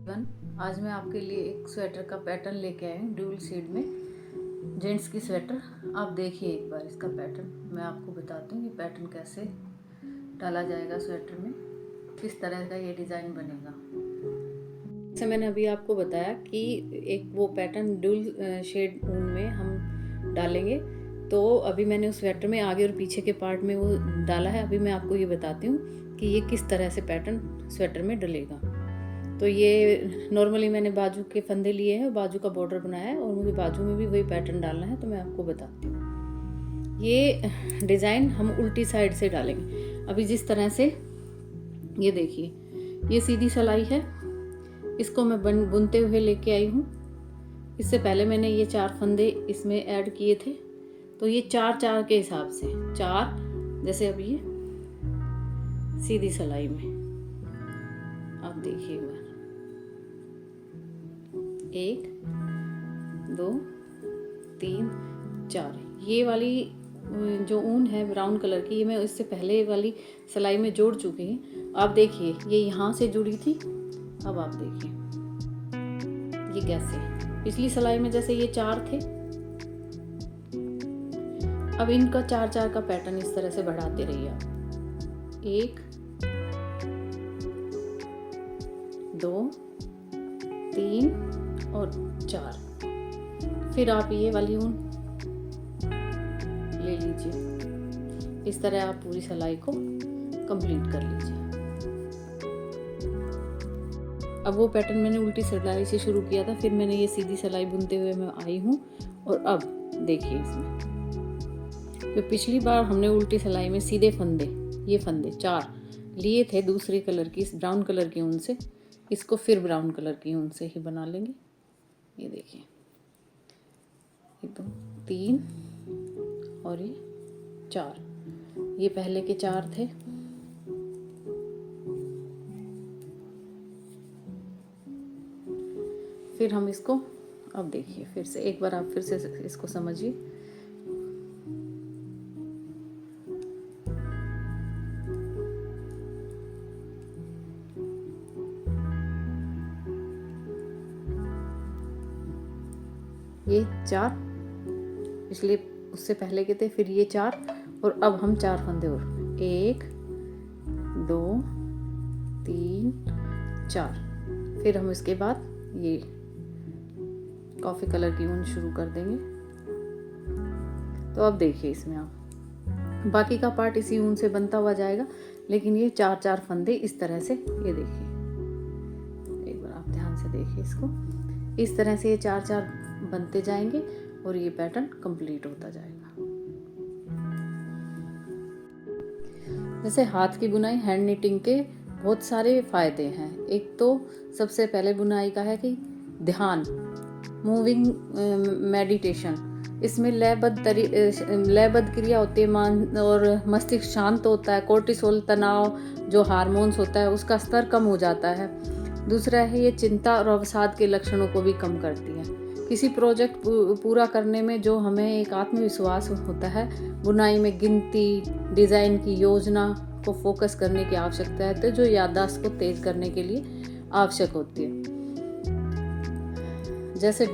आज मैं आपके लिए एक स्वेटर का पैटर्न लेके आई हूँ ड्यूल शेड में, जेंट्स की स्वेटर। आप देखिए एक बार इसका पैटर्न, मैं आपको बताती हूँ कि पैटर्न कैसे डाला जाएगा स्वेटर में, किस तरह का ये डिज़ाइन बनेगा। जैसे मैंने अभी आपको बताया कि एक वो पैटर्न ड्यूल शेड ऊन में हम डालेंगे, तो अभी मैंने उस स्वेटर में आगे और पीछे के पार्ट में वो डाला है। अभी मैं आपको ये बताती हूँ कि ये किस तरह से पैटर्न स्वेटर में डलेगा। तो ये नॉर्मली मैंने बाजू के फंदे लिए हैं, बाजू का बॉर्डर बनाया है और मुझे बाजू में भी वही पैटर्न डालना है, तो मैं आपको बताती हूँ। ये डिज़ाइन हम उल्टी साइड से डालेंगे। अभी जिस तरह से ये देखिए, ये सीधी सिलाई है, इसको मैं बुनते हुए लेके आई हूँ। इससे पहले मैंने ये 4 फंदे इसमें ऐड किए थे, तो ये 4 के हिसाब से 4, जैसे अब ये सीधी सिलाई में आप देखिए एक बार, 1 2 3 4। ये वाली जो ऊन है ब्राउन कलर की, ये मैं इससे पहले वाली सिलाई में जोड़ चुकी हूँ। आप देखिए ये यहाँ से जुड़ी थी, अब आप देखिए ये कैसे, पिछली सिलाई में जैसे ये 4 थे, अब इनका 4 का पैटर्न इस तरह से बढ़ाते रहिए आप। 1 2 3 और 4। फिर आप ये वाली ऊन ले लीजिए, इस तरह आप पूरी सिलाई को कंप्लीट कर लीजिए। अब वो पैटर्न मैंने उल्टी सिलाई से शुरू किया था, फिर मैंने ये सीधी सिलाई बुनते हुए मैं आई हूँ। और अब देखिए इसमें, तो पिछली बार हमने उल्टी सिलाई में सीधे फंदे, ये फंदे 4 लिए थे दूसरे कलर की, ब्राउन कलर की ऊन से, इसको फिर ब्राउन कलर की ऊन से ही बना लेंगे। ये देखिए 1 2 3 और ये 4, ये पहले के 4 थे। फिर हम इसको, अब देखिए फिर से एक बार आप फिर से इसको समझिए। ये 4 इसलिए उससे पहले के थे, फिर ये 4 और अब हम 4 फंदे और 1 2 3 4। फिर हम इसके बाद ये कॉफ़ी कलर की ऊन शुरू कर देंगे। तो अब देखिए इसमें आप, बाकी का पार्ट इसी ऊन से बनता हुआ जाएगा, लेकिन ये 4 फंदे इस तरह से, ये देखिए एक बार आप ध्यान से देखिए इसको, इस तरह से ये 4 बनते जाएंगे और ये पैटर्न कंप्लीट होता जाएगा। जैसे हाथ की बुनाई, हैंड निटिंग के बहुत सारे फायदे हैं। एक तो सबसे पहले बुनाई का है कि ध्यान, मूविंग मेडिटेशन, इसमें लयबद्ध क्रिया होती है, मान और मस्तिष्क शांत होता है, कोर्टिसोल तनाव जो हार्मोन्स होता है उसका स्तर कम हो जाता है। दूसरा है ये चिंता और अवसाद के लक्षणों को भी कम करती है। किसी प्रोजेक्ट पूरा करने में जो हमें एक आत्मविश्वास होता है, बुनाई में गिनती, डिज़ाइन की योजना को फोकस करने की आवश्यकता है, तो जो याददाश्त को तेज करने के लिए आवश्यक होती है। जैसे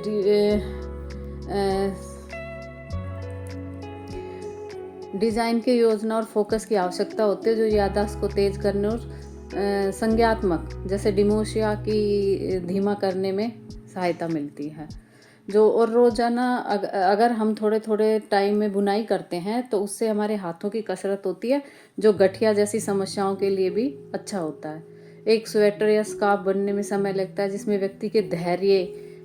डिज़ाइन की योजना और फोकस की आवश्यकता होती है, जो याददाश्त को तेज करने और संज्ञात्मक जैसे डिमोशिया की धीमा करने में सहायता मिलती है। जो और रोज़ाना अगर हम थोड़े थोड़े टाइम में बुनाई करते हैं तो उससे हमारे हाथों की कसरत होती है, जो गठिया जैसी समस्याओं के लिए भी अच्छा होता है। एक स्वेटर या स्कार्फ बनने में समय लगता है, जिसमें व्यक्ति के धैर्य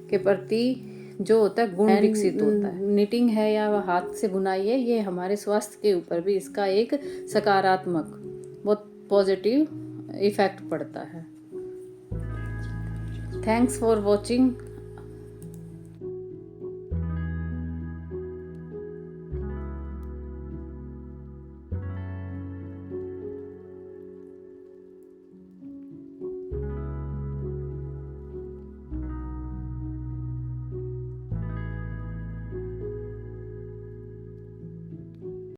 के प्रति जो होता है गुण विकसित होता है। निटिंग है या हाथ से बुनाई है, ये हमारे स्वास्थ्य के ऊपर भी इसका एक सकारात्मक, बहुत पॉजिटिव इफेक्ट पड़ता है। Thanks for watching.